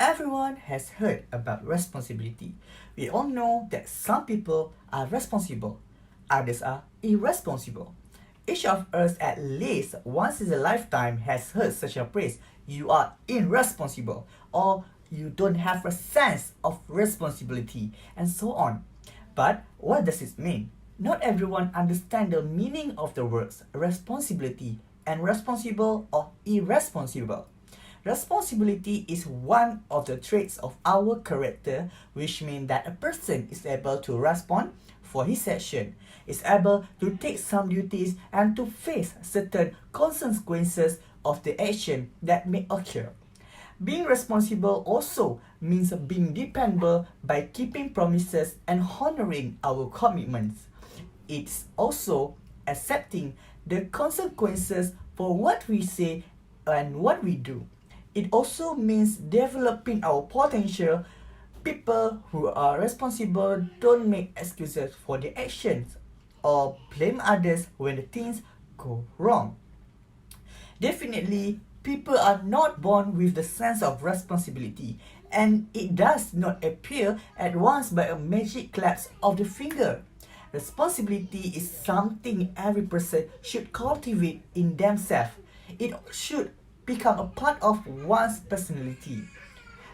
Everyone has heard about responsibility. We all know that some people are responsible, others are irresponsible. Each of us at least once in a lifetime has heard such a phrase, you are irresponsible, or you don't have a sense of responsibility, and so on. But what does it mean? Not everyone understands the meaning of the words responsibility and responsible or irresponsible. Responsibility is one of the traits of our character, which means that a person is able to respond for his action, is able to take some duties and to face certain consequences of the action that may occur. Being responsible also means being dependable by keeping promises and honoring our commitments. It's also accepting the consequences for what we say and what we do. It also means developing our potential. People who are responsible don't make excuses for their actions or blame others when the things go wrong. Definitely, people are not born with the sense of responsibility, and it does not appear at once by a magic clap of the finger. Responsibility is something every person should cultivate in themselves. It should become a part of one's personality.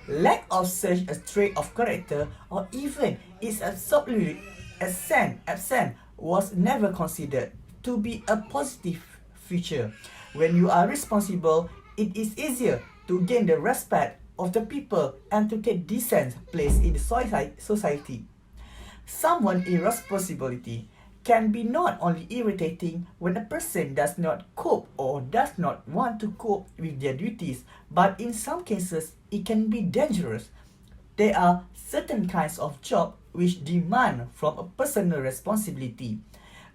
Lack of such a trait of character, or even its absolute absent, was never considered to be a positive feature. When you are responsible, it is easier to gain the respect of the people and to take decent place in the society. Someone irresponsibility can be not only irritating when a person does not cope or does not want to cope with their duties, but in some cases it can be dangerous. There are certain kinds of jobs which demand from a personal responsibility.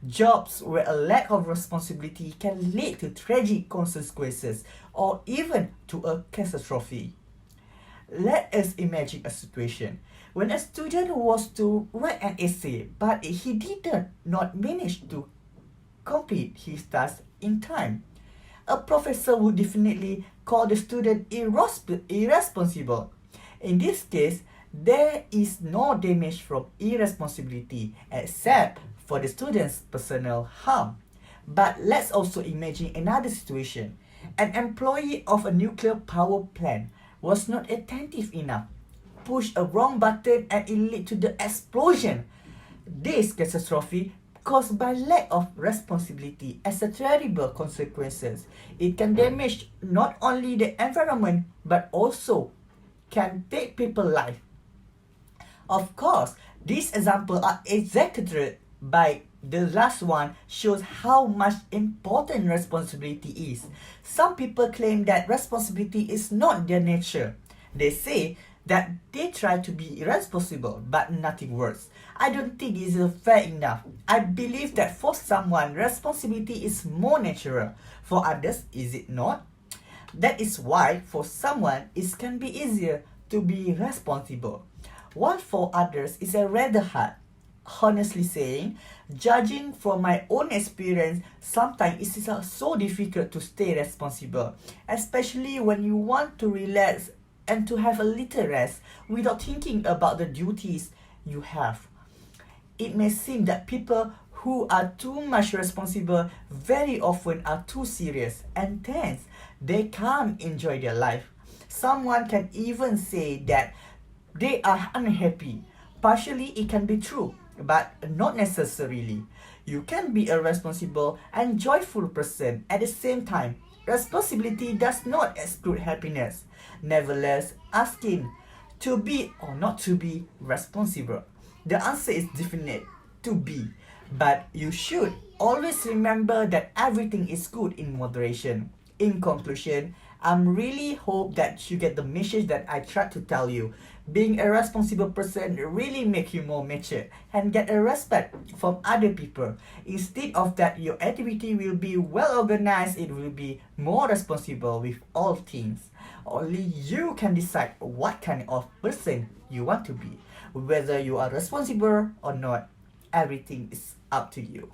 Jobs where a lack of responsibility can lead to tragic consequences or even to a catastrophe. Let us imagine a situation when a student was to write an essay but he did not manage to complete his task in time. A professor would definitely call the student irresponsible. In this case, there is no damage from irresponsibility except for the student's personal harm. But let's also imagine another situation. An employee of a nuclear power plant was not attentive enough, pushed a wrong button and it led to the explosion. This catastrophe caused by lack of responsibility has a terrible consequences. It can damage not only the environment but also can take people's life. Of course, these examples are exaggerated by the last one shows how much important responsibility is. Some people claim that responsibility is not their nature. They say that they try to be irresponsible, but nothing works. I don't think it is fair enough. I believe that for someone, responsibility is more natural. For others, is it not? That is why for someone, it can be easier to be responsible, while for others, it's a rather hard. Honestly saying, judging from my own experience, sometimes it is so difficult to stay responsible, especially when you want to relax and to have a little rest without thinking about the duties you have. It may seem that people who are too much responsible very often are too serious and tense. They can't enjoy their life. Someone can even say that they are unhappy. Partially, it can be true, but not necessarily. You can be a responsible and joyful person at the same time. Responsibility does not exclude happiness. Nevertheless, asking to be or not to be responsible. The answer is definite, to be. But you should always remember that everything is good in moderation. In conclusion, I'm really hope that you get the message that I tried to tell you. Being a responsible person really make you more mature and get a respect from other people. Instead of that, your activity will be well organized, it will be more responsible with all things. Only you can decide what kind of person you want to be. Whether you are responsible or not, everything is up to you.